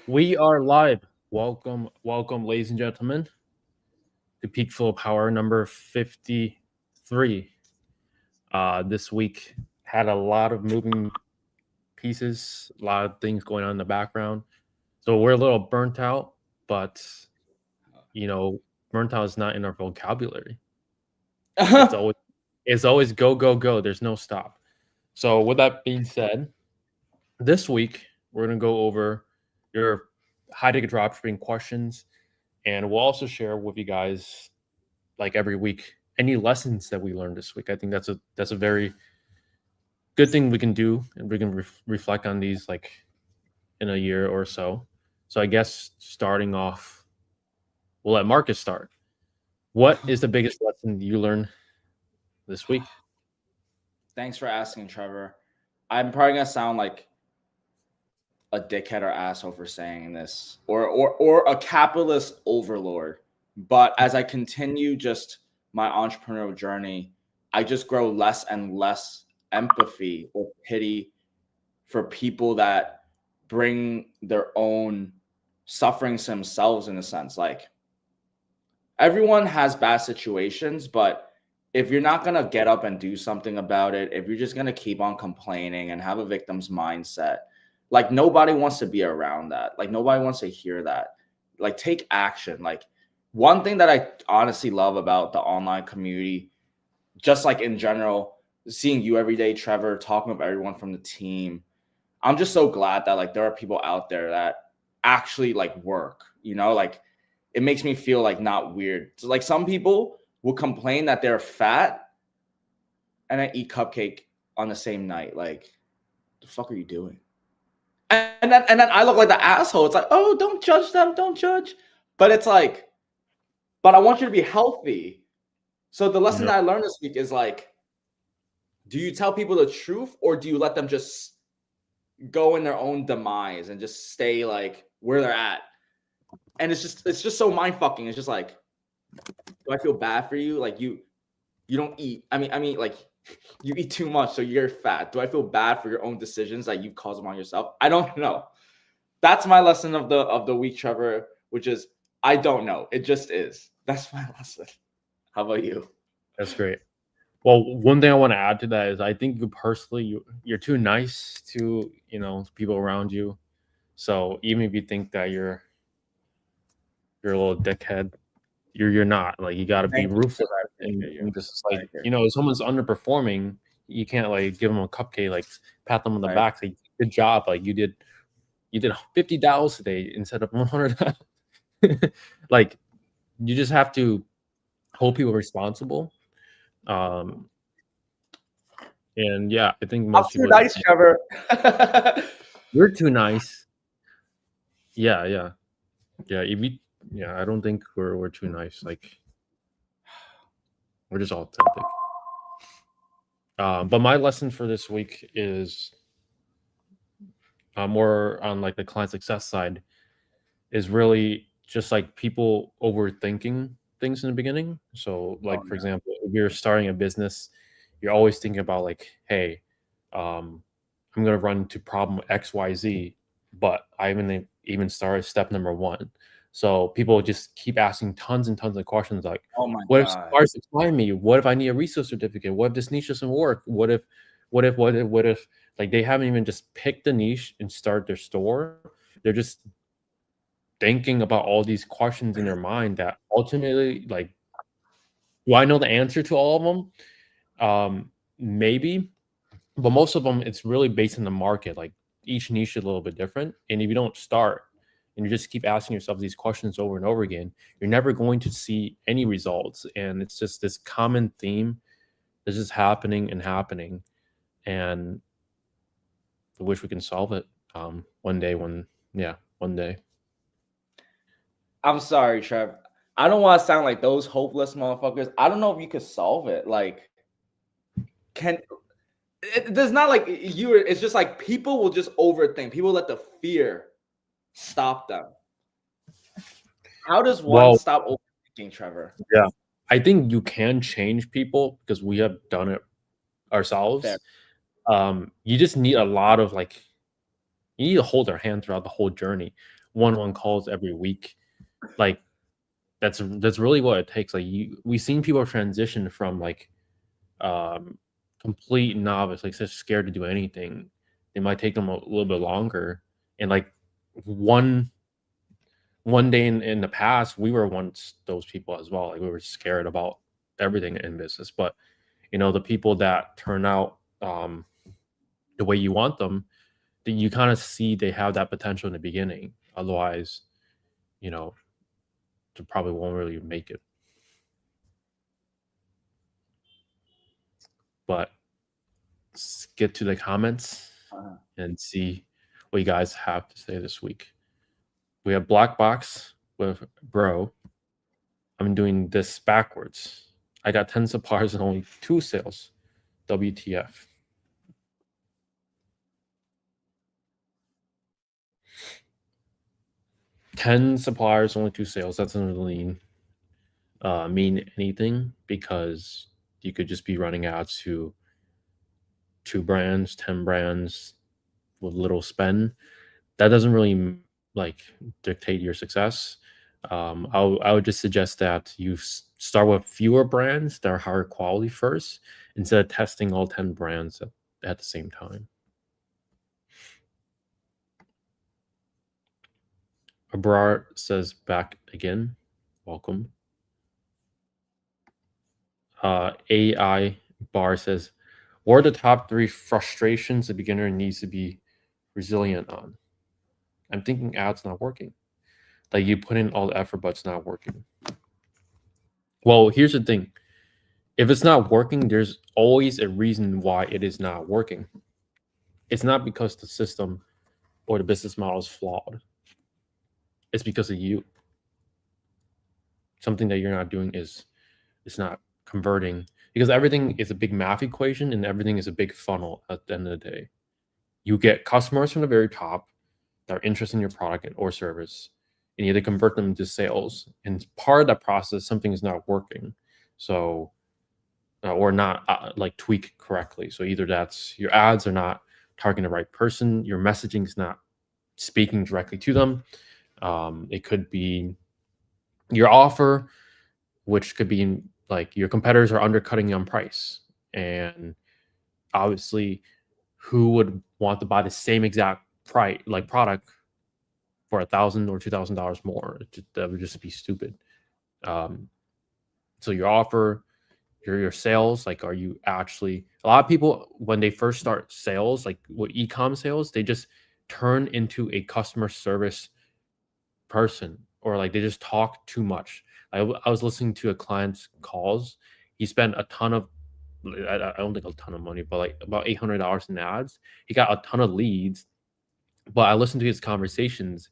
We are live. Welcome, ladies and gentlemen, to PeakFlow Power number 53. This week had a lot of moving pieces, a lot of things going on in the background. So we're a little burnt out, but burnt out is not in our vocabulary. It's always go, go, go. There's no stop. So with that being said, this week we're gonna go over your high ticket dropshipping questions, and we'll also share with you guys, like every week, any lessons that we learned this week. I think that's a very good thing we can do, and we can reflect on these like in a year or so. So I guess starting off, we'll let Marcus start. What is the biggest lesson you learned this week? Thanks for asking, Trevor. I'm probably gonna sound like a dickhead or asshole for saying this, or a capitalist overlord. But as I continue just my entrepreneurial journey, I just grow less and less empathy or pity for people that bring their own sufferings to themselves, in a sense. Like, everyone has bad situations, but if you're not going to get up and do something about it, if you're just going to keep on complaining and have a victim's mindset, like, nobody wants to be around that. Like, nobody wants to hear that. Like, take action. Like, one thing that I honestly love about the online community, just like in general, seeing you every day, Trevor, talking with everyone from the team, I'm just so glad that like there are people out there that actually like work, like it makes me feel like not weird. So, like, some people will complain that they're fat and I eat cupcake on the same night. Like, the fuck are you doing? And then I look like the asshole. It's like, oh, don't judge them, don't judge. But it's like, but I want you to be healthy. So the lesson that I learned this week is like, do you tell people the truth, or do you let them just go in their own demise and just stay like where they're at? And it's just so mind fucking. It's just like, do I feel bad for you? Like, you don't eat. I mean, like, you eat too much, so you're fat. Do I feel bad for your own decisions that you've caused them on yourself? I don't know. That's my lesson of the week, Trevor, which is I don't know. It just is. That's my lesson. How about you? That's great. Well, one thing I want to add to that is I think you personally, you're too nice to people around you. So even if you think that you're a little dickhead, you're not. Like, you got to be ruthless and just like if someone's underperforming, you can't like give them a cupcake, like pat them on the back, say good job, like you did $50 today instead of $100. Like, you just have to hold people responsible. And yeah, I think most people. Nice, Trevor. You're too nice. Yeah. I don't think we're too nice. Like, we're just authentic. But my lesson for this week is more on like the client success side, is really just like people overthinking things in the beginning. So like, for example, if you're starting a business, you're always thinking about like, hey, I'm going to run into problem XYZ, but I haven't even started step number 1. So people just keep asking tons and tons of questions like, oh my what God. if suppliers decline me? What if I need a resource certificate? What if this niche doesn't work? What if like they haven't even just picked the niche and start their store? They're just thinking about all these questions in their mind that ultimately, like, do I know the answer to all of them? Maybe, but most of them, it's really based on the market. Like, each niche is a little bit different, and if you don't start and you just keep asking yourself these questions over and over again, you're never going to see any results. And it's just this common theme that's just happening and happening, and I wish we can solve it one day. One day. I'm sorry, Trev. I don't want to sound like those hopeless motherfuckers. I don't know if you could solve it. Like, there's not like you. It's just like people will just overthink. People let the fear stop them. How does one stop overthinking, Trevor? Yeah, I think you can change people because we have done it ourselves. You just need a lot of like, you need to hold their hand throughout the whole journey. one-on-one calls every week. Like that's really what it takes. Like we've seen people transition from like complete novice, like just scared to do anything. It might take them a little bit longer. And like one day in the past, we were once those people as well. Like we were scared about everything in business. But the people that turn out the way you want them, that you kind of see they have that potential in the beginning. Otherwise, they probably won't really make it. But let's get to the comments and see what you guys have to say this week. We have Black Box with Bro. I'm doing this backwards. I got 10 suppliers and only 2 sales. WTF. Ten suppliers, only 2 sales. That doesn't really mean anything, because you could just be running ads to 2 brands, 10 brands with little spend. That doesn't really like dictate your success. I would just suggest that you start with fewer brands that are higher quality first, instead of testing all 10 brands at the same time. Abrar says back again. Welcome. AI Bar says, what are the top 3 frustrations a beginner needs to be resilient on? I'm thinking ads not working. Like you put in all the effort, but it's not working. Well, here's the thing. If it's not working, there's always a reason why it is not working. It's not because the system or the business model is flawed. It's because of you. Something that you're not doing is not converting, because everything is a big math equation and everything is a big funnel at the end of the day. You get customers from the very top that are interested in your product or service, and you have to convert them into sales. And part of that process, something is not working. So, or not like tweak correctly. So either that's your ads are not targeting the right person, your messaging is not speaking directly to them. It could be your offer, which could be like your competitors are undercutting you on price. And obviously, who would want to buy the same exact price, like product, for $1,000 or $2,000 more? That would just be stupid. So your offer, your sales, like, are you actually? A lot of people, when they first start sales, like with e-com sales, they just turn into a customer service person, or like they just talk too much. I was listening to a client's calls. He spent a ton of, I don't think a ton of money, but like about $800 in ads. He got a ton of leads, but I listened to his conversations,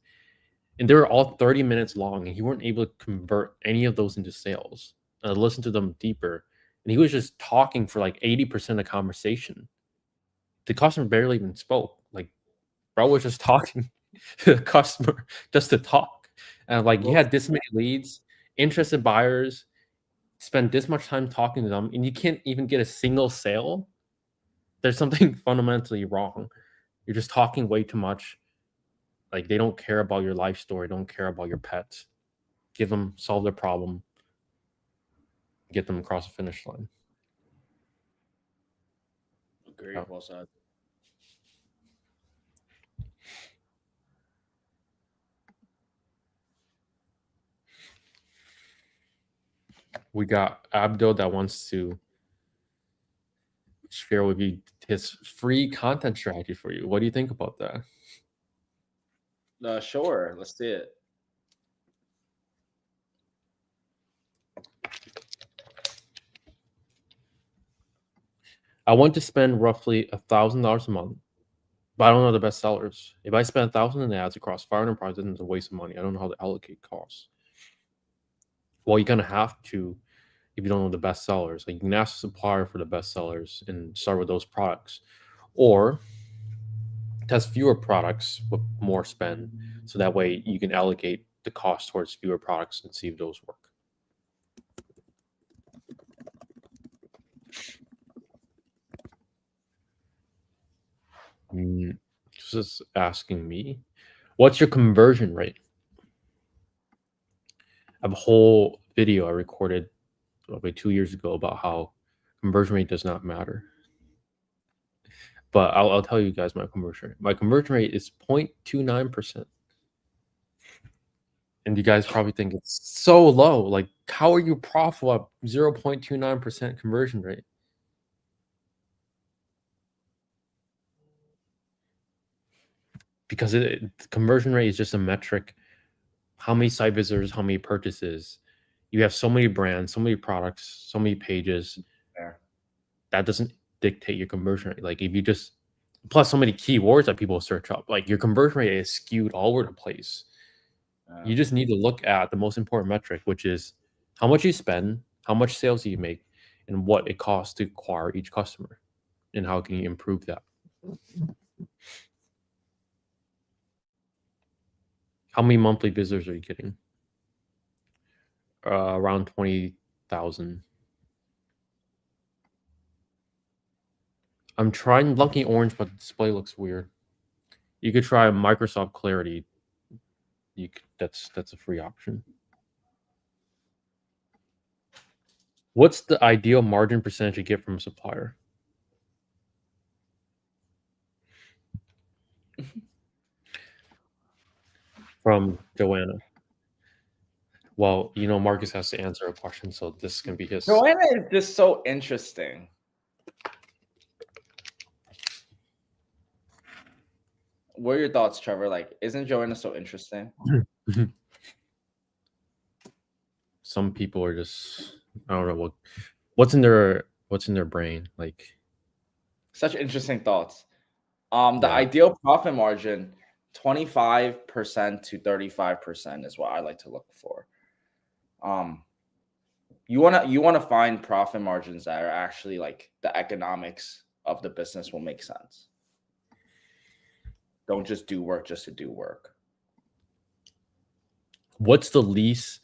and they were all 30 minutes long, and he weren't able to convert any of those into sales. And I listened to them deeper, and he was just talking for like 80% of the conversation. The customer barely even spoke. Like, bro was just talking to the customer just to talk. And like, you had this many leads, interested buyers, spend this much time talking to them, and you can't even get a single sale. There's something fundamentally wrong. You're just talking way too much. Like, they don't care about your life story, don't care about your pets. Give them, solve their problem, get them across the finish line. Agree. Well said. We got Abdo that wants to share with you his free content strategy for you. What do you think about that? Sure. Let's see it. I want to spend roughly $1,000 a month, but I don't know the best sellers. If I spend 1,000 in ads across 500 products, then it's a waste of money. I don't know how to allocate costs. Well, you're gonna have to, if you don't know the best sellers. Like, you can ask the supplier for the best sellers and start with those products, or test fewer products with more spend, so that way you can allocate the cost towards fewer products and see if those work. This is asking me, What's your conversion rate? I have a whole video I recorded probably 2 years ago about how conversion rate does not matter. But I'll tell you guys my conversion rate. My conversion rate is 0.29%. And you guys probably think it's so low. Like, how are you profitable at 0.29% conversion rate? Because the conversion rate is just a metric. How many site visitors, how many purchases. You have so many brands, so many products, so many pages. Fair. That doesn't dictate your conversion rate. Like, if you just plus so many keywords that people search up, like your conversion rate is skewed all over the place. You just need to look at the most important metric, which is how much you spend, how much sales you make, and what it costs to acquire each customer, and how can you improve that. How many monthly visitors are you getting? Around 20,000. I'm trying Lucky Orange, but the display looks weird. You could try Microsoft Clarity. That's a free option. What's the ideal margin percentage you get from a supplier? From Joanna. Well, Marcus has to answer a question, so this can be his. Joanna is just so interesting. What are your thoughts, Trevor? Like, isn't Joanna so interesting? Some people are just, I don't know what's in their brain. Like, Such interesting thoughts. The ideal profit margin, 25% to 35% is what I like to look for. You wanna find profit margins that are actually like the economics of the business will make sense. Don't just do work just to do work. What's the least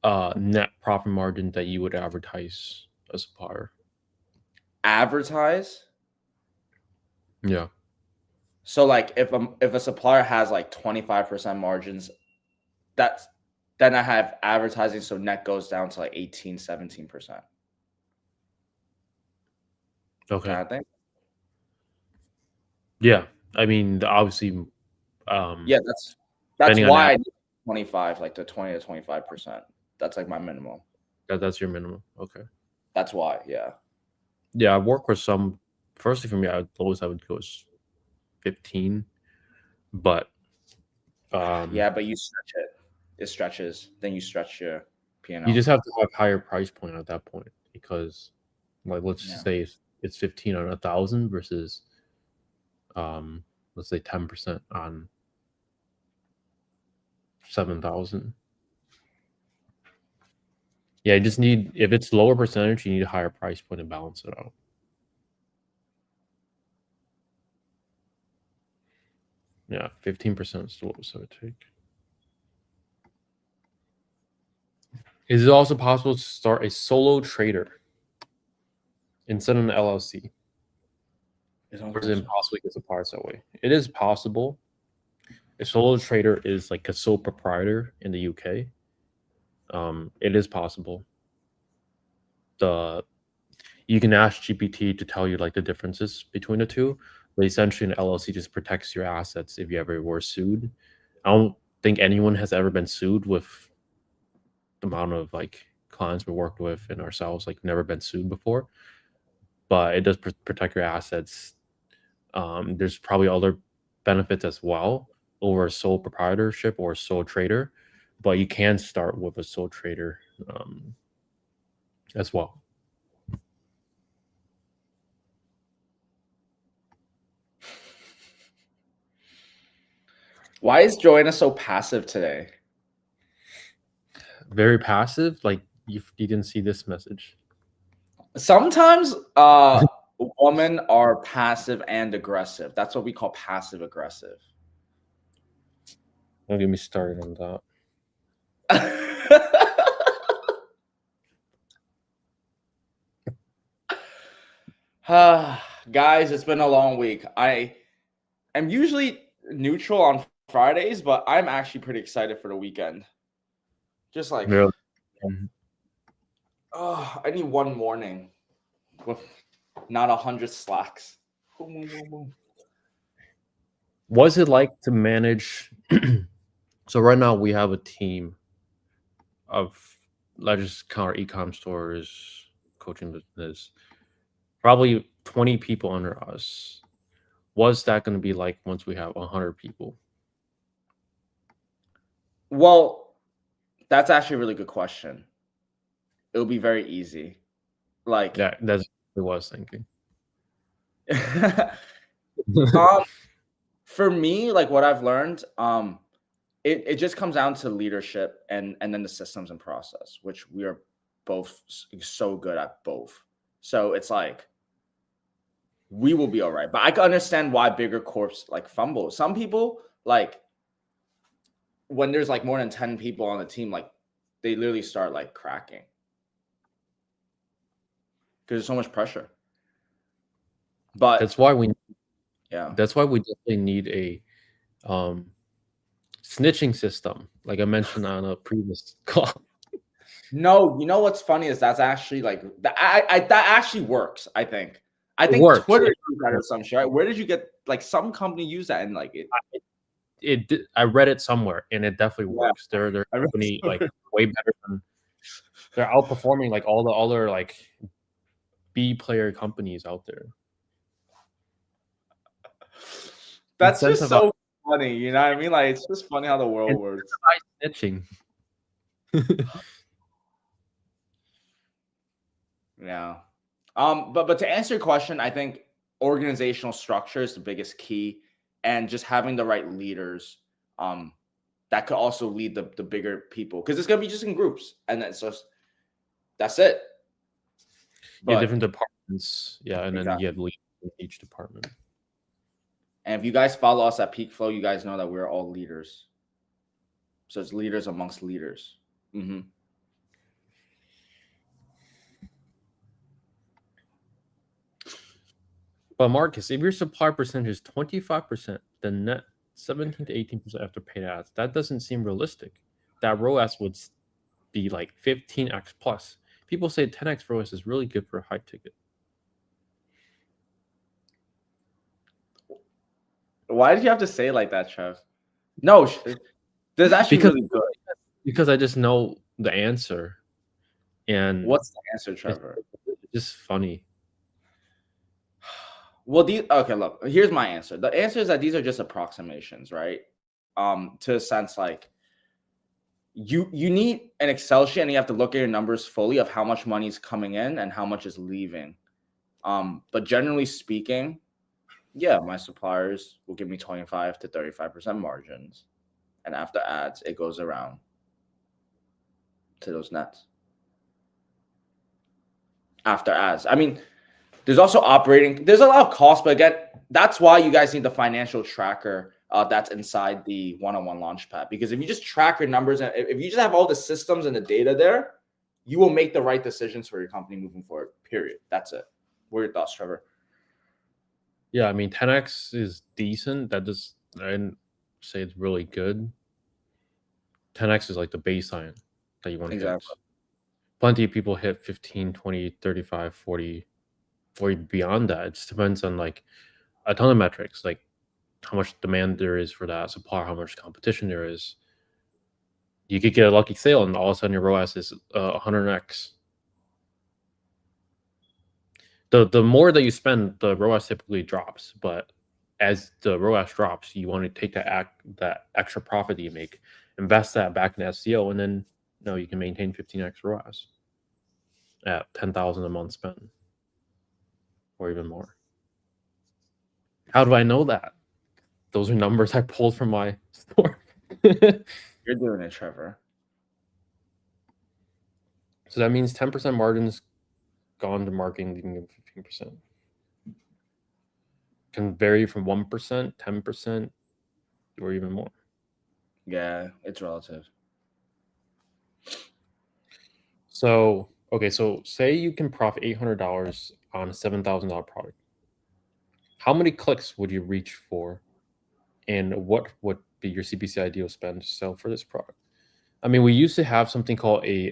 net profit margin that you would advertise a supplier? Advertise? Yeah. So like if a supplier has like 25% margins, then I have advertising, so net goes down to like 18, 17%. Okay. Kind of thing. Yeah. I mean, obviously, yeah, that's why I need 25, like the 20 to 25%. That's like my minimum. That's your minimum. Okay. That's why, yeah. Yeah, I work with some. Firstly, for me, I would go 15, but yeah, but you stretch it. It stretches. Then you stretch your P&L. You just have to have higher price point at that point, because, like, let's say it's 15 on 1,000 versus, let's say 10% on 7,000. Yeah, you just need, if it's lower percentage, you need a higher price point to balance it out. Yeah, 15% is the lowest I would take. Is it also possible to start a solo trader instead of an LLC? Or is it impossible to get suppliers that way? It is possible. A solo trader is like a sole proprietor in the UK. It is possible. You can ask GPT to tell you like the differences between the two, but essentially an LLC just protects your assets if you ever were sued. I don't think anyone has ever been sued with the amount of like clients we worked with and ourselves, like never been sued before, but it does protect your assets. There's probably other benefits as well over a sole proprietorship or a sole trader, but you can start with a sole trader as well. Why is Joanna so passive today? Very passive? Like you didn't see this message? Sometimes women are passive and aggressive. That's what we call passive aggressive. Don't get me started on that. Guys, it's been a long week. I am usually neutral on Fridays, but I'm actually pretty excited for the weekend. Just like, Really? oh, I need one morning with not 100 slacks. What's it like to manage? So right now we have a team of, let's just count our e-com stores, coaching business, probably 20 people under us. What's that going to be like once we have 100 people? Well, that's actually a really good question. It'll be very easy. Like, Yeah, that's what I was thinking. For me, like what I've learned, it just comes down to leadership and then the systems and process, which we are both so good at both. So it's like we will be all right. But I can understand why bigger corps like fumble. Some people, like when there's like more than 10 people on the team, like they literally start like cracking because there's so much pressure. But that's why we yeah, that's why we definitely need a snitching system, like I mentioned on a previous call. no, you know what's funny is that's actually like that actually works. I think Works. Twitter used that or some shit. Right? Where did you get like some company use that and like it? I read it somewhere, and it definitely works. They're I read company somewhere. like way better than, they're outperforming like all the other like B player companies out there. That's just so funny, you know what I mean? Like it's just funny how the world works. Snitching. Yeah. But to answer your question, I think organizational structure is the biggest key, and just having the right leaders that could also lead the bigger people, because it's gonna be just in groups, and that's it. Yeah, different departments. Yeah, and then you have leaders in each department. And if you guys follow us at PeakFlow, you guys know that we're all leaders. So it's leaders amongst leaders. Mm-hmm. But Marcus, if your supply percentage is 25%, then net 17 to 18% after paid ads, that doesn't seem realistic. That ROAS would be like 15x plus. People say 10x ROAS is really good for a high ticket. Why did you have to say it like that, Trev? No, there's actually really good. Because I just know the answer. And what's the answer, Trevor? It's just funny. Well, look, here's my answer. The answer is that these are just approximations, right? To a sense, like you need an Excel sheet and you have to look at your numbers fully of how much money is coming in and how much is leaving. But generally speaking, yeah, my suppliers will give me 25 to 35% margins. And after ads, it goes around to those nets. After ads. I mean, there's also there's a lot of costs, but again, that's why you guys need the financial tracker that's inside the one-on-one Launchpad. Because if you just track your numbers and if you just have all the systems and the data there, you will make the right decisions for your company moving forward, period. That's it. What are your thoughts, Trevor? Yeah, I mean, 10x is decent. I didn't say it's really good. 10x is like the baseline that you want to hit. Plenty of people hit 15, 20, 35, 40 beyond that. It just depends on like a ton of metrics, like how much demand there is for that supply, how much competition there is. You could get a lucky sale and all of a sudden your ROAS is 100x. The more that you spend, the ROAS typically drops. But as the ROAS drops, you want to take that extra profit that you make, invest that back in SEO, and then you can maintain 15x ROAS at 10,000 a month spent, or even more. How do I know that? Those are numbers I pulled from my store. You're doing it, Trevor. So that means 10% margins gone to marketing, leaving them 15%. Can vary from 1%, 10%, or even more. Yeah, it's relative. So, okay, so say you can profit $800 on a $7,000 product. How many clicks would you reach for? And what would be your CPC ideal spend to sell for this product? I mean, we used to have something called a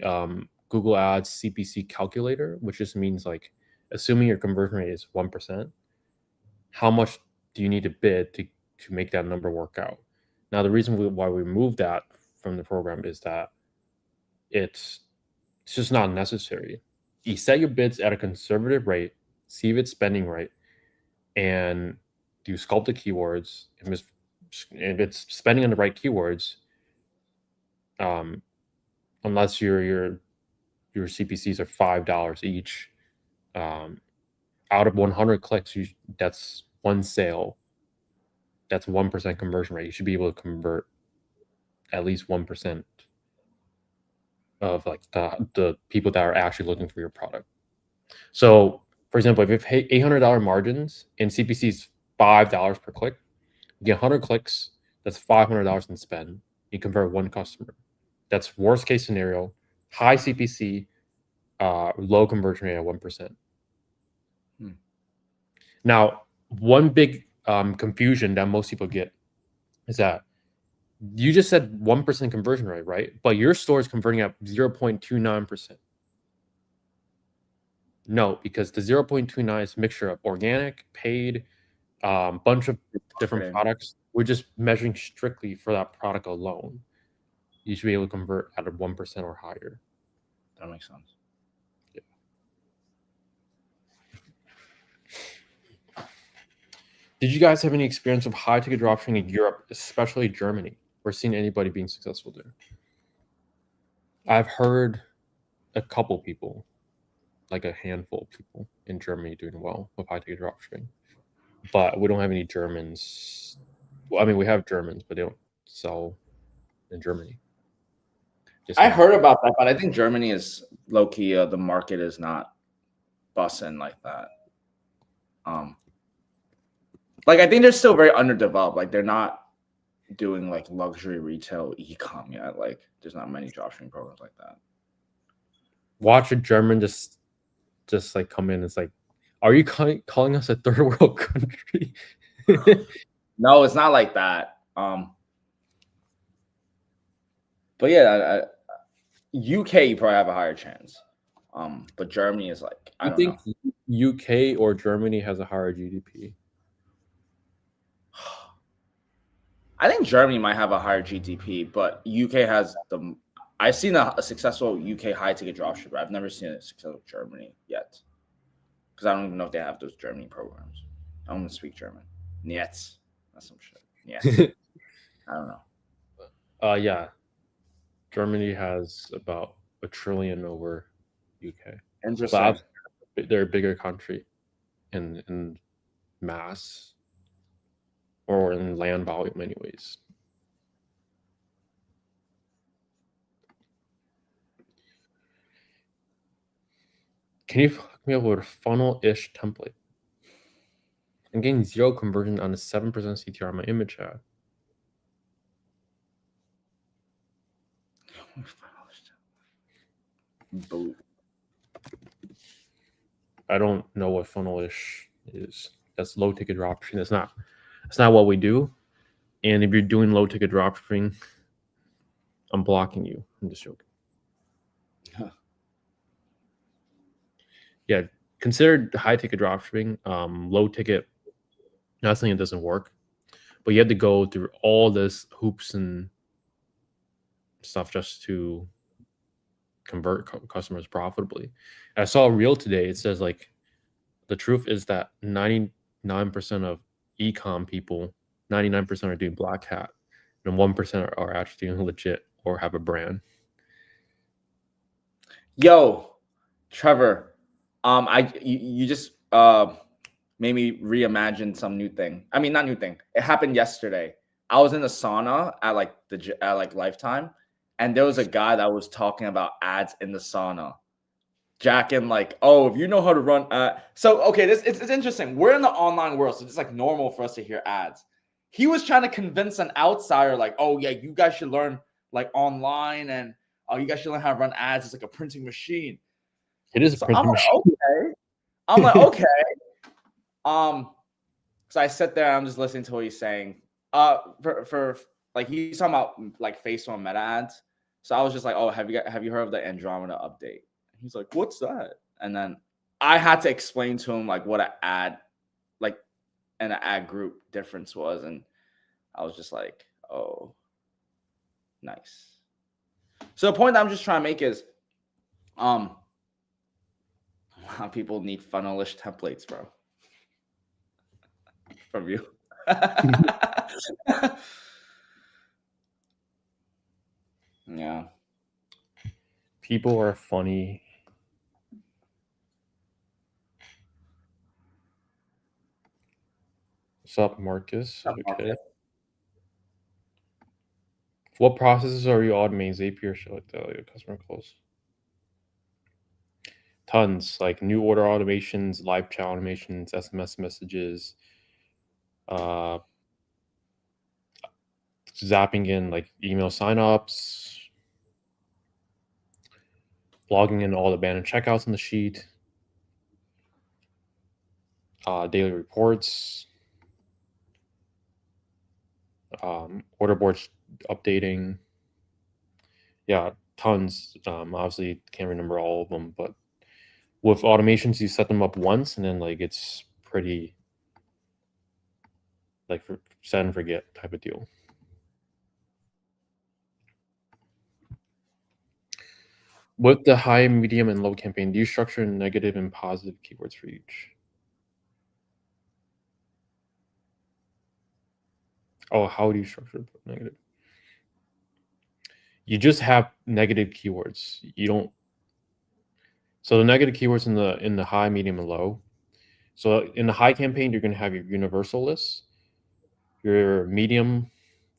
Google Ads CPC calculator, which just means like assuming your conversion rate is 1%, how much do you need to bid to make that number work out? Now, the reason why we moved that from the program is that it's just not necessary. You set your bids at a conservative rate, see if it's spending right, and do sculpt the keywords. If it's spending on the right keywords, unless your CPCs are $5 each, out of 100 clicks, that's one sale. That's 1% conversion rate. You should be able to convert at least 1% of like the people that are actually looking for your product. So, for example, if you have $800 margins and CPC is $5 per click, you get 100 clicks. That's $500 in spend. You convert one customer. That's worst case scenario. High CPC, low conversion rate at 1%. Now, one big confusion that most people get is that you just said 1% conversion rate, right? But your store is converting at 0.29%. No, because the 0.29 is a mixture of organic, paid, bunch of different products. We're just measuring strictly for that product alone. You should be able to convert at a 1% or higher. That makes sense. Yeah. Did you guys have any experience of high ticket dropshipping in Europe, especially Germany, or seen anybody being successful there? I've heard a couple people, like a handful of people in Germany doing well with high ticket dropshipping, but we don't have any Germans. Well, I mean, we have Germans, but they don't sell in Germany. I heard about that, but I think Germany is low key. The market is not bussing like that. Like I think they're still very underdeveloped. Like they're not doing like luxury retail e-com yet. Like there's not many dropshipping programs like that. Watch a German just like come in. It's like, are you calling us a third world country? No, it's not like that. But yeah, UK you probably have a higher chance. But Germany is like I don't think know. UK or Germany has a higher GDP. I think Germany might have a higher GDP, but UK has the. I've seen a successful UK high ticket dropshipper. I've never seen a successful Germany yet, because I don't even know if they have those Germany programs. I don't even speak German. Yet, that's some shit. Yeah, I don't know. Yeah, Germany has about $1 trillion over UK. Interesting. But they're a bigger country in mass or in land volume, anyways. Can you hook me up with a funnel-ish template? I'm getting 0 conversion on a 7% CTR on my image ad. I don't know what funnel-ish is. That's low ticket dropshipping. That's not what we do. And if you're doing low ticket dropshipping, I'm blocking you. I'm just joking. Huh. Yeah, consider high ticket dropshipping. Low ticket, not saying it doesn't work, but you have to go through all this hoops and stuff just to convert customers profitably. I saw a reel today. It says like the truth is that 99% of e-com people, 99% are doing black hat, and 1% are actually doing legit or have a brand. Yo, Trevor, you just made me reimagine some new thing. I mean, not new thing. It happened yesterday. I was in the sauna at Lifetime, and there was a guy that was talking about ads in the sauna. Jacking like, oh, if you know how to run so okay, it's interesting. We're in the online world, so it's like normal for us to hear ads. He was trying to convince an outsider, like, oh yeah, you guys should learn like online, and you guys should learn how to run ads. It's like a printing machine. It is a printing machine. Okay. I'm like, okay. So I sit there, I'm just listening to what he's saying. For like he's talking about like Facebook Meta ads. So I was just like, oh, have you heard of the Andromeda update? He's like, what's that? And then I had to explain to him like what an ad, like an ad group difference was, and I was just like, oh, nice. So the point that I'm just trying to make is, people need funnelish templates, bro, from you. Yeah. People are funny. What's up, Marcus? Okay. What processes are you automating? Zapier, shit like that, like a customer calls. Tons, like new order automations, live chat automations, SMS messages, zapping in like email signups, logging in all the abandoned checkouts in the sheet, daily reports, order boards updating. Yeah, tons. Obviously can't remember all of them, but with automations, you set them up once and then like it's pretty like for set and forget type of deal. With the high, medium, and low campaign, do you structure negative and positive keywords for each? Oh, how do you structure negative? You just have negative keywords. You don't. So the negative keywords in the high, medium, and low. So in the high campaign, you're going to have your universal list, your medium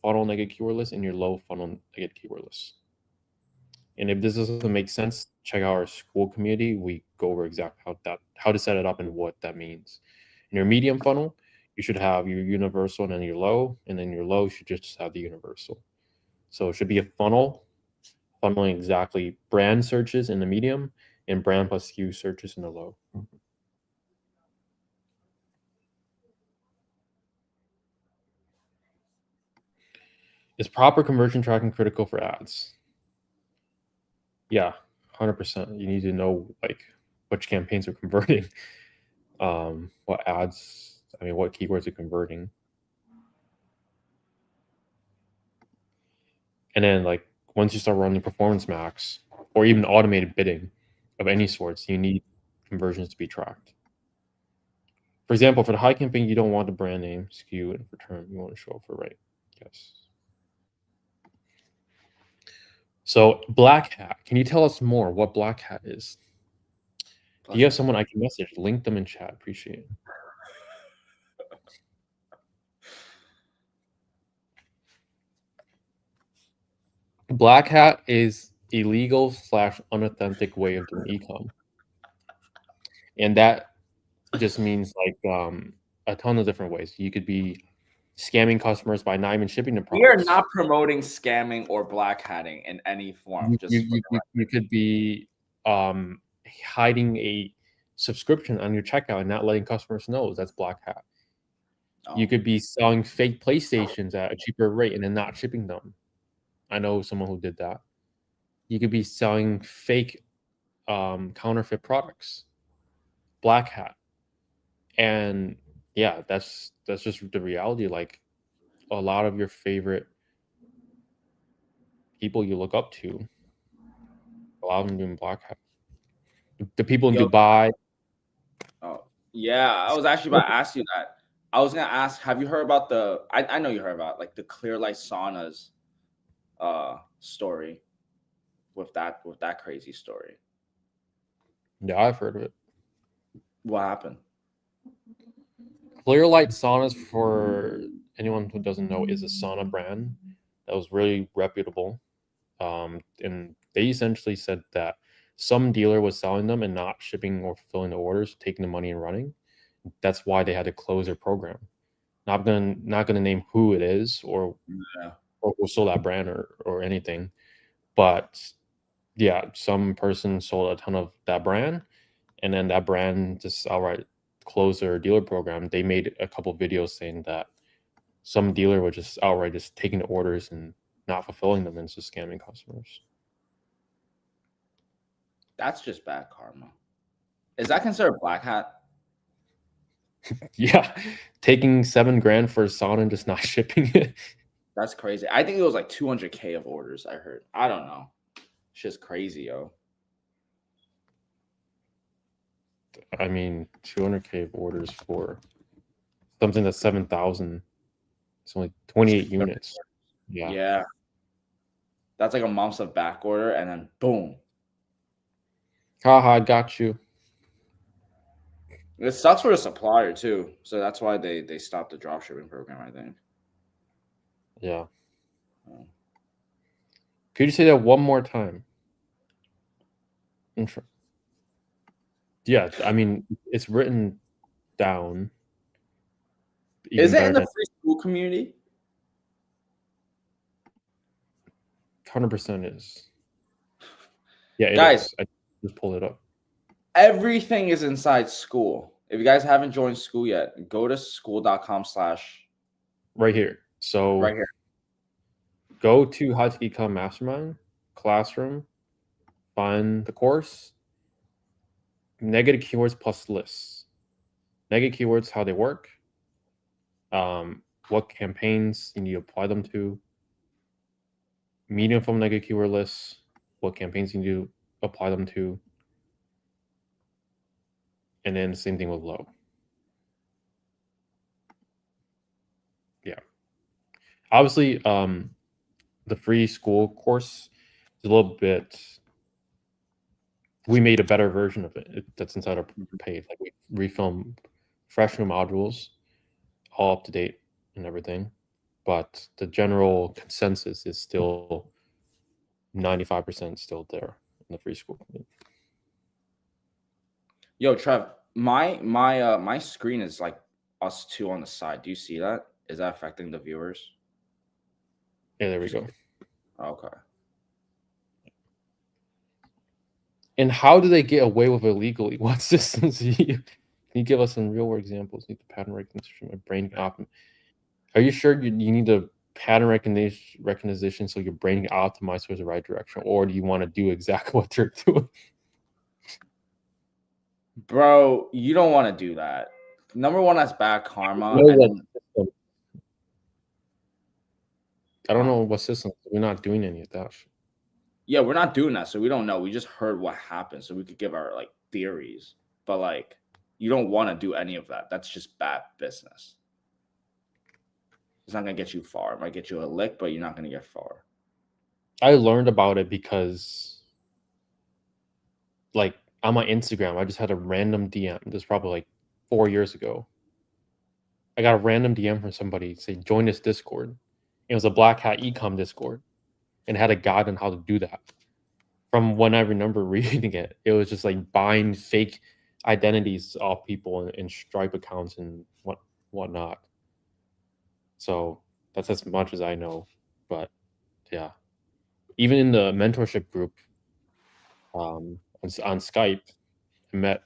funnel negative keyword list, and your low funnel negative keyword list. And if this doesn't make sense, check out our school community. We go over exactly how to set it up and what that means. In your medium funnel, you should have your universal and then your low, and then your low should just have the universal. So it should be a funnel, funneling exactly brand searches in the medium and brand plus SKU searches in the low. Is proper conversion tracking critical for ads? Yeah, 100%. You need to know like which campaigns are converting, what ads, what keywords are converting. And then like once you start running performance max or even automated bidding of any sorts, you need conversions to be tracked. For example, for the high campaign, you don't want the brand name, SKU, and return. You want to show up for right. Yes. So Black Hat, can you tell us more what Black Hat is? Do you have someone I can message? Link them in chat. Appreciate it. Black Hat is illegal / unauthentic way of doing e-com. And that just means like a ton of different ways. You could be scamming customers by not even shipping the products. We are not promoting scamming or black hatting in any form. You could be hiding a subscription on your checkout and not letting customers know. That's Black Hat. Oh. You could be selling fake PlayStations at a cheaper rate and then not shipping them. I know someone who did that. You could be selling fake counterfeit products. Black Hat. And yeah, that's just the reality. Like a lot of your favorite people you look up to, a lot of them doing Black Hat. The people in Dubai. Oh yeah, I was actually about to ask you that. I was gonna ask, have you heard about I know you heard about like the Clearlight Saunas story with that crazy story. Yeah, I've heard of it. What happened? Clearlight Saunas, for anyone who doesn't know, is a sauna brand that was really reputable. And they essentially said that some dealer was selling them and not shipping or fulfilling the orders, taking the money and running. That's why they had to close their program. Not gonna name who it is or who sold that brand or anything, but yeah, some person sold a ton of that brand, and then that brand just outright closed their dealer program. They made a couple videos saying that some dealer was just outright just taking the orders and not fulfilling them and just scamming customers. That's just bad karma. Is that considered black hat? Yeah, taking $7,000 for a sauna and just not shipping it. That's crazy. I think it was like 200K of orders. I heard. I don't know. It's just crazy, yo. I mean, 200K of orders for something that's 7,000. It's only 28 units. Yeah. Yeah. That's like a month's of back order, and then boom. Haha, got you. It sucks for the supplier too. So that's why they stopped the dropshipping program, I think. Yeah. Could you say that one more time? Yeah, I mean, it's written down. Is it in the free school community? 100% is. Yeah, it guys, is. I just pulled it up. Everything is inside school. If you guys haven't joined school yet, go to school.com/ right here. So right here. Go to High Tech Econ Mastermind, Classroom, find the course, negative keywords plus lists. Negative keywords, how they work, what campaigns you need to apply them to, medium from negative keyword lists, what campaigns you need to apply them to, and then the same thing with low. Yeah. Obviously, the free school course is a little bit, we made a better version of it that's inside our paid. Like we refilm fresh new modules, all up to date and everything. But the general consensus is still 95% still there in the free school community. Yo, Trev, my screen is like us two on the side. Do you see that? Is that affecting the viewers? Yeah, there we go. Okay. And how do they get away with it illegally? What systems do you? Can you give us some real world examples? Need the pattern recognition, my brain optimization. Are you sure you need the pattern recognition so your brain can optimize towards the right direction, or do you want to do exactly what they're doing? Bro, you don't want to do that. Number one, that's bad karma. I don't know what system. We're not doing any of that. Yeah, we're not doing that, so we don't know. We just heard what happened, so we could give our like theories. But like, you don't want to do any of that. That's just bad business. It's not gonna get you far. It might get you a lick, but you're not gonna get far. I learned about it because, like, on my Instagram, I just had a random DM. This was probably like 4 years ago. I got a random DM from somebody saying, join this Discord. It was a Black Hat Ecom Discord and had a guide on how to do that. From when I remember reading it, it was just like buying fake identities off people and Stripe accounts and whatnot. So that's as much as I know. But yeah, even in the mentorship group on Skype, I met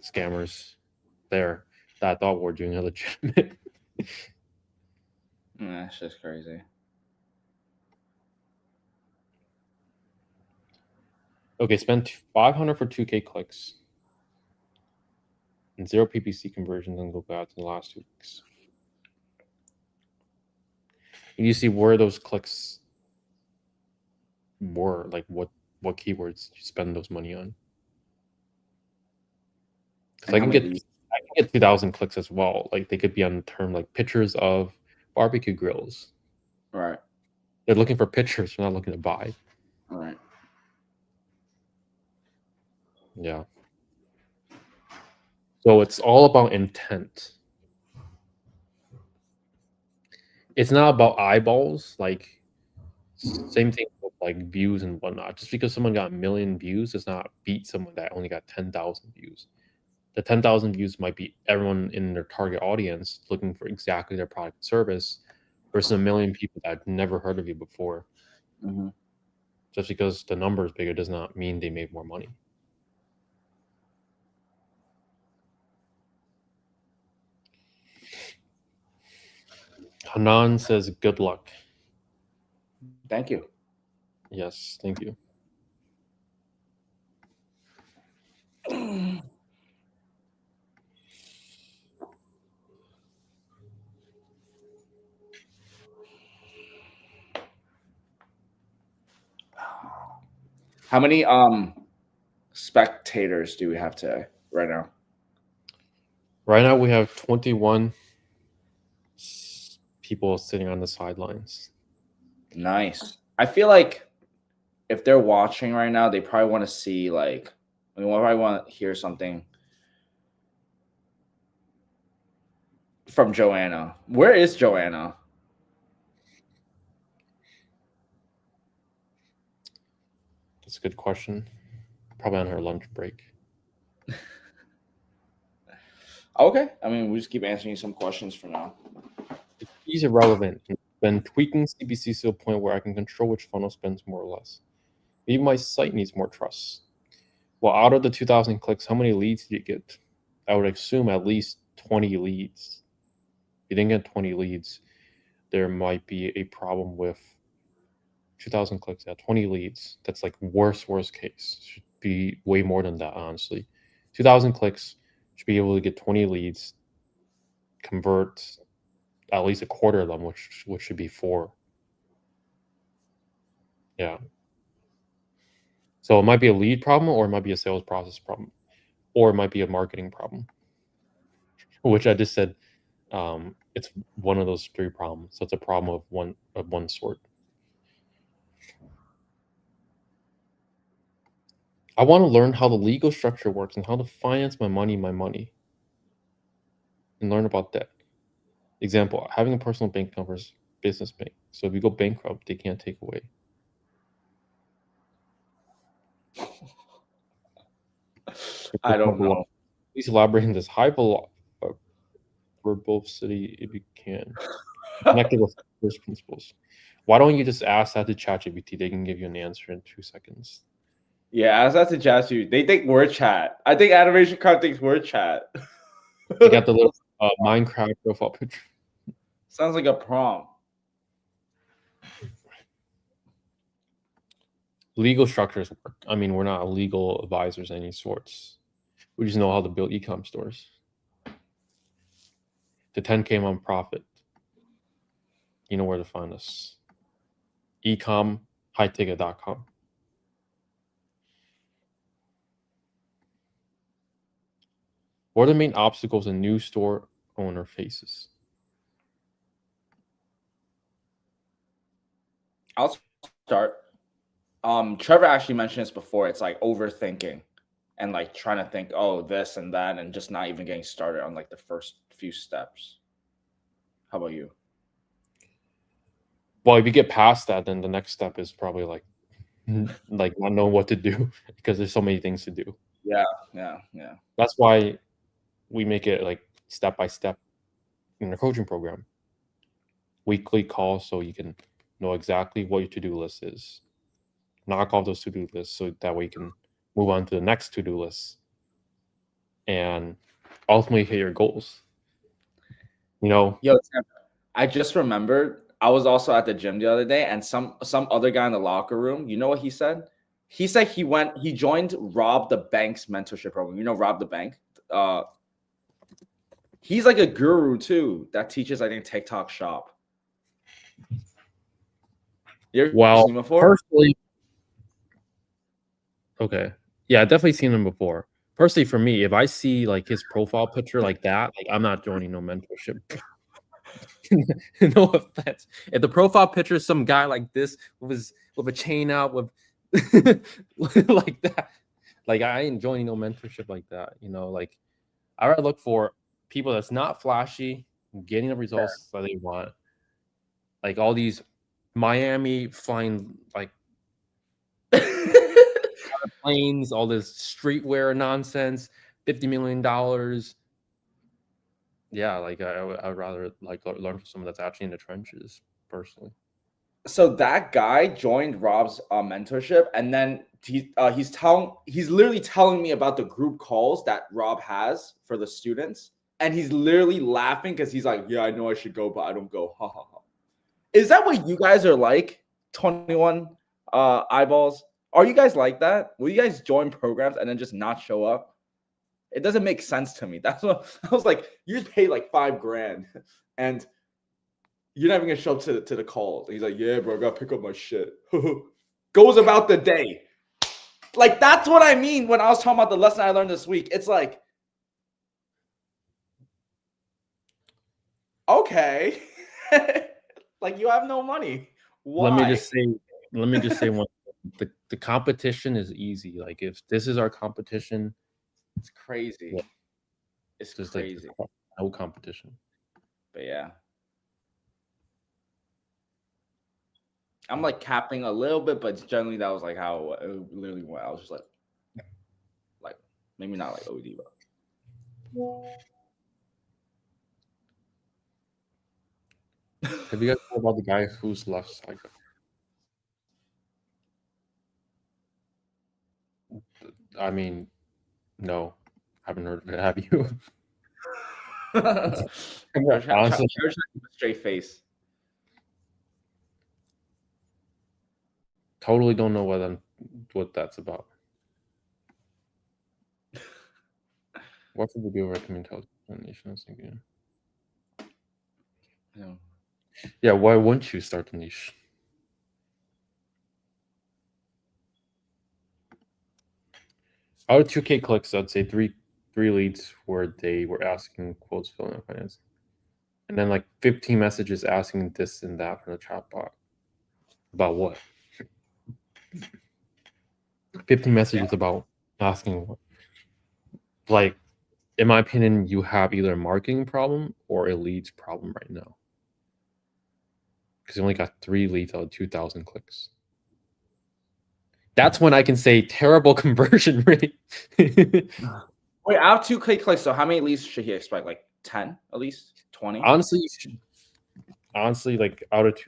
scammers there that I thought were doing it legitimate. That's just crazy. Okay, spend 500 for 2K clicks and 0 PPC conversions and go back to the last 2 weeks. And you see where those clicks were, like what keywords you spend those money on. Because I can get 2,000 clicks as well. Like they could be on the term like pictures of barbecue grills. Right. They're looking for pictures. They're not looking to buy. All right. Yeah. So it's all about intent. It's not about eyeballs. Like same thing with like views and whatnot. Just because someone got 1 million views does not beat someone that only got 10,000 views. The 10,000 views might be everyone in their target audience looking for exactly their product and service versus 1 million people that had never heard of you before. Mm-hmm. Just because the number is bigger does not mean they made more money. Hanan says good luck. Thank you. Yes, thank you. How many spectators do we have today right now? Right now we have 21 people sitting on the sidelines. Nice. I feel like if they're watching right now, they probably want to see like, I mean, probably want to hear something from Joanna. Where is Joanna? That's a good question. Probably on her lunch break. Okay. I mean, we just keep answering you some questions for now. He's irrelevant. Been tweaking CPC to a point where I can control which funnel spends more or less. Maybe my site needs more trust. Well, out of the 2,000 clicks, how many leads did you get? I would assume at least 20 leads. If you didn't get 20 leads, there might be a problem with 2,000 clicks. Yeah, 20 leads. That's like worst case. Should be way more than that, honestly. 2,000 clicks, should be able to get 20 leads, convert at least a quarter of them, which should be 4. Yeah. So it might be a lead problem, or it might be a sales process problem, or it might be a marketing problem, which I just said. It's one of those 3 problems. So it's a problem of one sort. I want to learn how the legal structure works and how to finance my money, and learn about debt. Example: having a personal bank account versus business bank. So if you go bankrupt, they can't take away. I don't know. Please elaborate on this high velocity for both city if you can. Connected with first principles. Why don't you just ask that to ChatGPT? They can give you an answer in 2 seconds. Yeah, ask that to ChatGPT. They think we're chat. I think Animation Card thinks we're chat. You got the little Minecraft profile picture. Sounds like a prompt. Legal structures work. I mean, we're not legal advisors of any sorts. We just know how to build e-com stores. The 10K on profit. You know where to find us. Ecom, highticket.com. What are the main obstacles a new store owner faces? I'll start. Trevor actually mentioned this before. It's like overthinking and like trying to think, oh, this and that, and just not even getting started on like the first few steps. How about you? Well, if you get past that, then the next step is probably like not knowing what to do because there's so many things to do. Yeah. That's why we make it like step by step in the coaching program. Weekly calls so you can know exactly what your to-do list is. Knock off those to-do lists so that way you can move on to the next to-do list and ultimately hit your goals. Yo, I just remembered I was also at the gym the other day, and some other guy in the locker room. You know what he said? He said he joined Rob the Bank's mentorship program. You know Rob the Bank? He's like a guru too that teaches, I think, TikTok Shop. You ever seen him before? Personally, okay. Yeah, I've definitely seen him before. Personally, for me, if I see like his profile picture like that, like I'm not joining no mentorship. No offense. If the profile picture is some guy like this with a chain out with like that, like I ain't joining no mentorship like that. Like I would look for people that's not flashy, getting the results that they want. Like all these Miami flying like planes, all this streetwear nonsense, $50 million. Yeah, like I'd rather like learn from someone that's actually in the trenches, personally. So that guy joined Rob's mentorship, and then he's literally telling me about the group calls that Rob has for the students. and he's literally laughing because he's like, yeah, I know I should go, but I don't go. Ha ha ha. Is that what you guys are like? 21 eyeballs. Are you guys like that? Will you guys join programs and then just not show up? It doesn't make sense to me. That's what I was like. You just paid like $5,000 and you're not even gonna show up to the calls. He's like, yeah, bro, I gotta pick up my shit. Goes about the day. Like, that's what I mean when I was talking about the lesson I learned this week. It's like, okay. Like, you have no money. Why? Let me just say one. The competition is easy. Like, if this is our competition, it's crazy. Yeah. It's just crazy. Like no competition. But yeah. I'm like capping a little bit, but generally that was like how it literally went. I was just like maybe not like OD, but Have you guys heard about the guy who's left side? I mean, no, haven't heard of it. Have you? Honestly, straight face. Totally don't know what that's about. What's the video recommendation? Yeah, why wouldn't you start the niche? Out of 2K clicks, I'd say three leads where they were asking quotes filling out finance, and then like 15 messages asking this and that from the chat bot. About what? 15 messages about asking what? Like, in my opinion, you have either a marketing problem or a leads problem right now. Because you only got 3 leads out of 2,000 clicks. That's when I can say terrible conversion rate. Wait, out of 2K clicks, so how many leads should he expect? Like 10 at least? 20? Honestly, like out of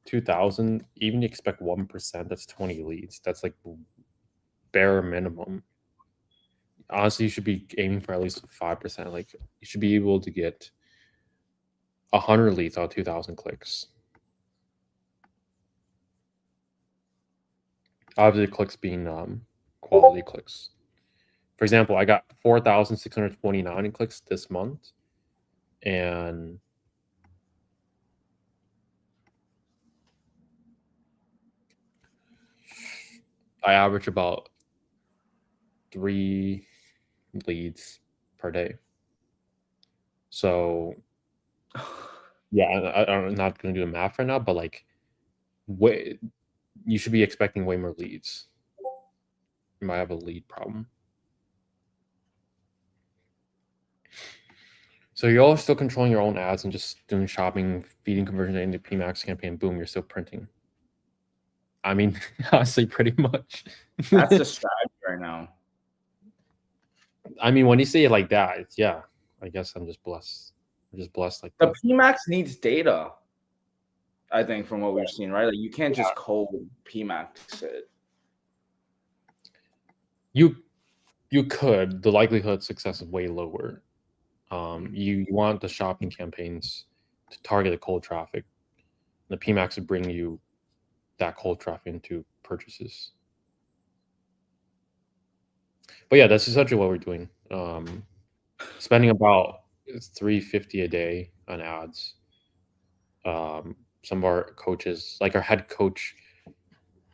2,000, even you expect 1%, that's 20 leads. That's like bare minimum. Honestly, you should be aiming for at least 5%. Like, you should be able to get 100 leads out of 2,000 clicks. Obviously, clicks being quality clicks. For example, I got 4,629 clicks this month, and I average about 3 leads per day. So, yeah, I'm not going to do the math right now, but like, you should be expecting way more leads. You might have a lead problem. So you're all still controlling your own ads and just doing shopping, feeding conversion into PMAX campaign. Boom, you're still printing. I mean, honestly, pretty much. That's the strategy right now. I mean, when you say it like that, it's, yeah, I guess I'm just blessed. I'm just blessed like that. The PMAX needs data, I think, from what we've seen, right? Like, you can't just cold PMAX it. You could. The likelihood of success is way lower. You want the shopping campaigns to target the cold traffic. The PMAX would bring you that cold traffic into purchases. But yeah, that's essentially what we're doing. Spending about $350 a day on ads. Some of our coaches, like our head coach,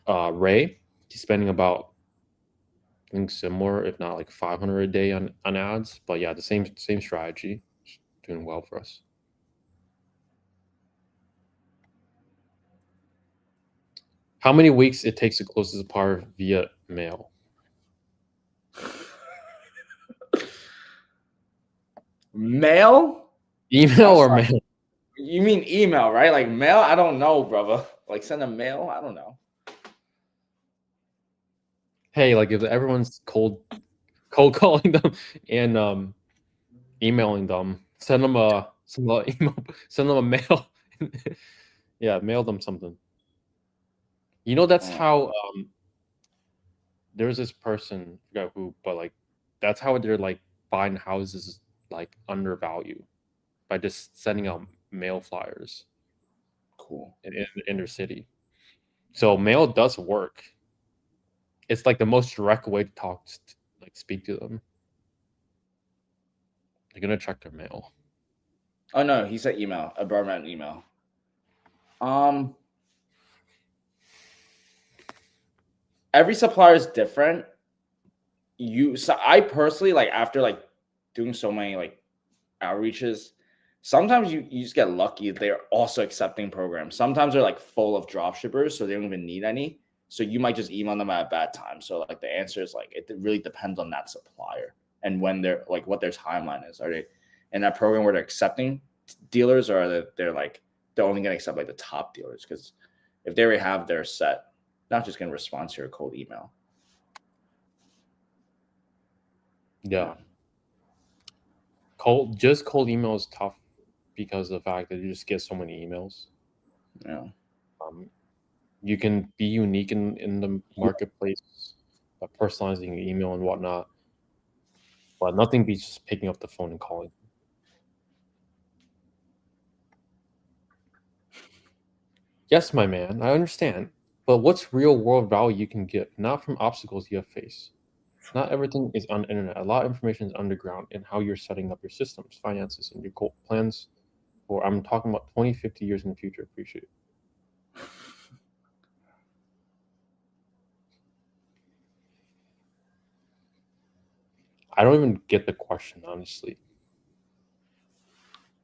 Ray, he's spending about, I think, similar, if not like 500 a day on ads. But yeah, the same strategy, doing well for us. How many weeks it takes to close this part via mail? Mail? Email or mail? You mean email, right? Like mail? I don't know, brother. Like send a mail? I don't know. Hey, like if everyone's cold calling them and emailing them, send them a email, send them a mail. Yeah, mail them something. You know, that's how there was this person, I forgot who, but like that's how they're like buying houses like undervalue by just sending out mail flyers Cool. in the inner city. So mail does work. It's like the most direct way to talk, like speak to them. They're gonna check their mail. Oh no, he said email. I brought him an email. Every supplier is different. So I personally, like, after like doing so many like outreaches, sometimes you just get lucky. They're also accepting programs. Sometimes they're like full of drop shippers, so they don't even need any. So you might just email them at a bad time. So like the answer is like it really depends on that supplier and when they're like what their timeline is. Are they in that program where they're accepting dealers, or are they're like they're only gonna accept like the top dealers? Because if they already have their set, not just gonna respond to your cold email. Yeah. Cold email is tough because of the fact that you just get so many emails. Yeah. You can be unique in the marketplace by personalizing your email and whatnot, but nothing beats just picking up the phone and calling. Yes, my man, I understand. But what's real world value you can get, not from obstacles you have faced? Not everything is on the internet. A lot of information is underground in how you're setting up your systems, finances, and your goal plans. Or I'm talking about 20, 50 years in the future. Appreciate it. I don't even get the question, honestly.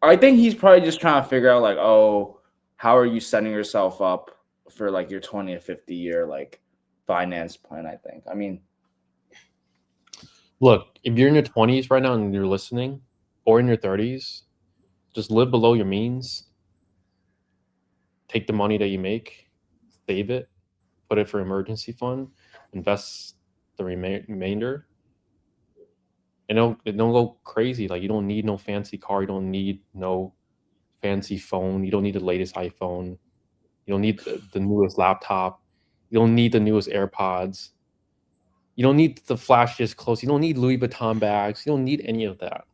I think he's probably just trying to figure out like, oh, how are you setting yourself up for like your 20 to 50 year like finance plan, I think. I mean, look, if you're in your 20s right now and you're listening, or in your 30s, just live below your means. Take the money that you make, save it, put it for emergency fund, invest the remainder, and don't go crazy. Like you don't need no fancy car, you don't need no fancy phone, you don't need the latest iPhone, you don't need the newest laptop, you don't need the newest AirPods, you don't need the flashiest clothes, you don't need Louis Vuitton bags, you don't need any of that.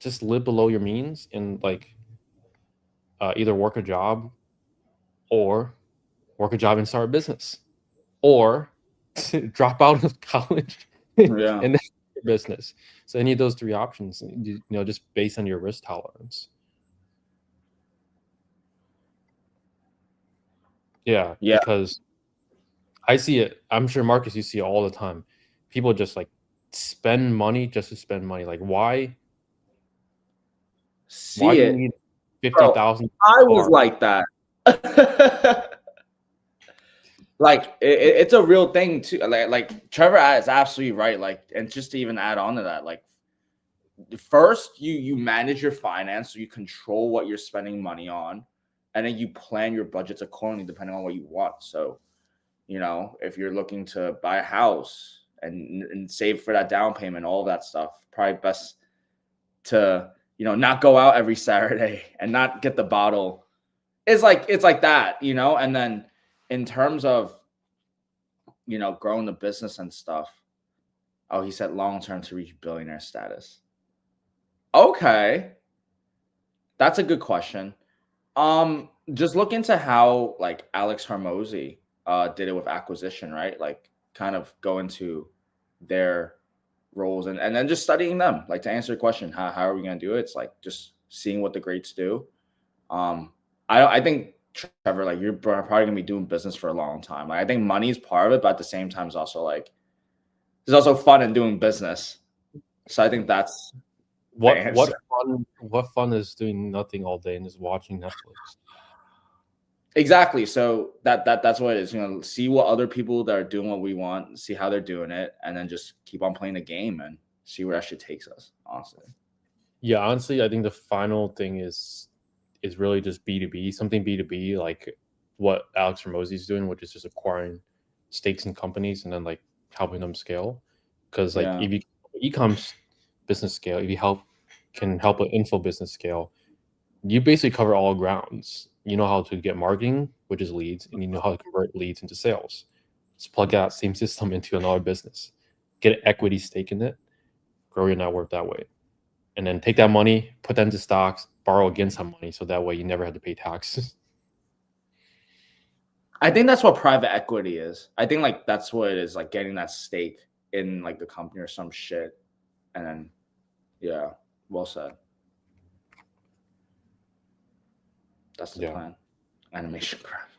Just live below your means and like either work a job or work a job and start a business, or drop out of college yeah. and then business. So any of those three options, just based on your risk tolerance. Yeah, Yeah. because I see it. I'm sure Marcus, you see it all the time. People just like spend money just to spend money. Like why? Why See do you it. need Bro, 50,000? I was like that. Like it's a real thing too. Like Trevor is absolutely right. Like, and just to even add on to that, like first you manage your finance, so you control what you're spending money on, and then you plan your budgets accordingly depending on what you want. So, if you're looking to buy a house and save for that down payment, all of that stuff, probably best to not go out every Saturday and not get the bottle. It's like that, and then in terms of growing the business and stuff. Oh, he said long term to reach billionaire status. Okay, that's a good question. Just look into how like Alex Hormozy did it with acquisition, right? Like kind of go into their roles and then just studying them. Like to answer your question, how are we gonna do it? It's like just seeing what the greats do. I think Trevor, like you're probably gonna be doing business for a long time. Like I think money is part of it, but at the same time, it's also like there's also fun in doing business. So I think that's the answer. What fun is doing nothing all day and just watching Netflix? Exactly. So that's what it is. See what other people that are doing what we want, see how they're doing it, and then just keep on playing the game and see where that shit takes us. Honestly. Yeah, honestly, I think the final thing is really just B2B, something B2B, like what Alex Hormozy is doing, which is just acquiring stakes in companies and then like helping them scale. Because like Yeah. if you e-commerce business scale, if you can help an info business scale, you basically cover all grounds. You know how to get marketing, which is leads, and you know how to convert leads into sales. Just plug that same system into another business, get an equity stake in it, grow your net worth that way. And then take that money, put that into stocks, borrow against some money, so that way you never have to pay taxes. I think that's what private equity is. I think like that's what it is, like getting that stake in like the company or some shit. And then, yeah, well said. That's the plan. Animation craft.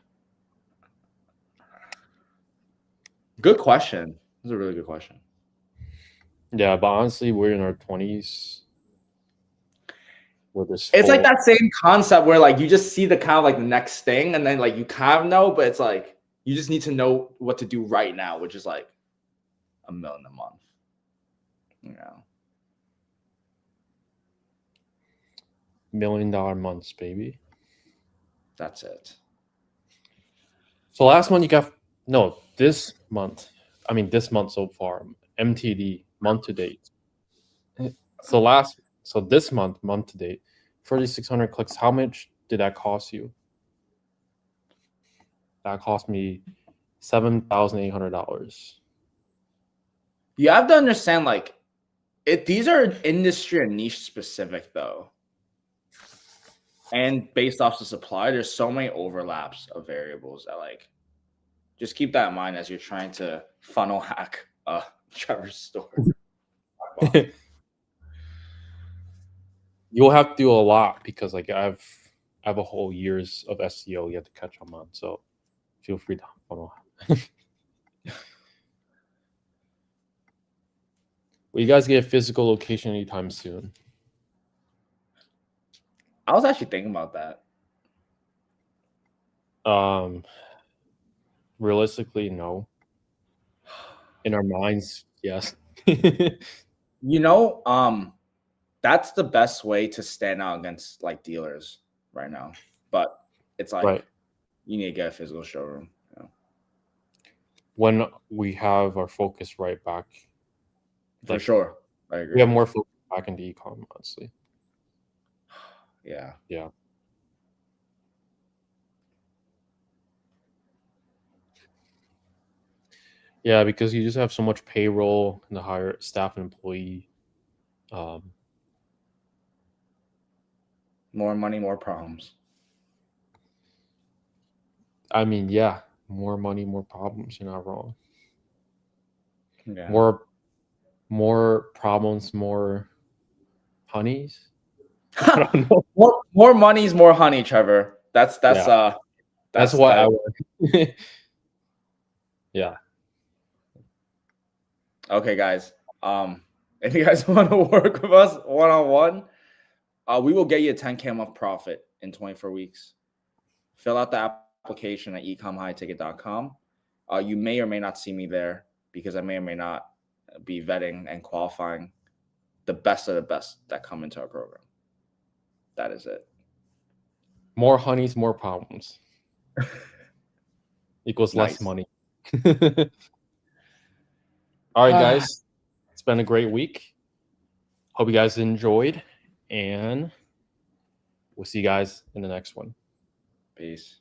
Good question. This is a really good question. Yeah, but honestly, we're in our 20s. It's like that same concept where like you just see the kind of like the next thing, and then like you kind of know, but it's like you just need to know what to do right now, which is like $1 million a month. You know, $1 million months, baby. That's it. So last month you got this month. I mean this month so far, MTD month to date. So this month to date, 4,600 clicks. How much did that cost you? That cost me $7,800. You have to understand, like, these are industry and niche specific though, and based off the supply, there's so many overlaps of variables that like just keep that in mind as you're trying to funnel hack Trevor's store. You'll have to do a lot because like I have a whole years of SEO you have to catch up on. So feel free to funnel. Will you guys get a physical location anytime soon? I was actually thinking about that. Realistically, no. In our minds, yes. You know, that's the best way to stand out against like dealers right now. But it's like you need to get a physical showroom. You know? When we have our focus right back. For sure. I agree. We have more focus back into e-com, honestly. Yeah. Yeah. Yeah, because you just have so much payroll and the higher staff and employee. More money, more problems. I mean, yeah, more money, more problems. You're not wrong. Yeah. More problems, more honeys. I don't know. More money's more honey, Trevor. That's what I want. Yeah. Okay, guys. If you guys want to work with us one-on-one, we will get you a 10K a month profit in 24 weeks. Fill out the application at ecomhighticket.com. You may or may not see me there because I may or may not be vetting and qualifying the best of the best that come into our program. That is it. More honeys, more problems. Equals less money. All right, guys. It's been a great week. Hope you guys enjoyed, and we'll see you guys in the next one. Peace.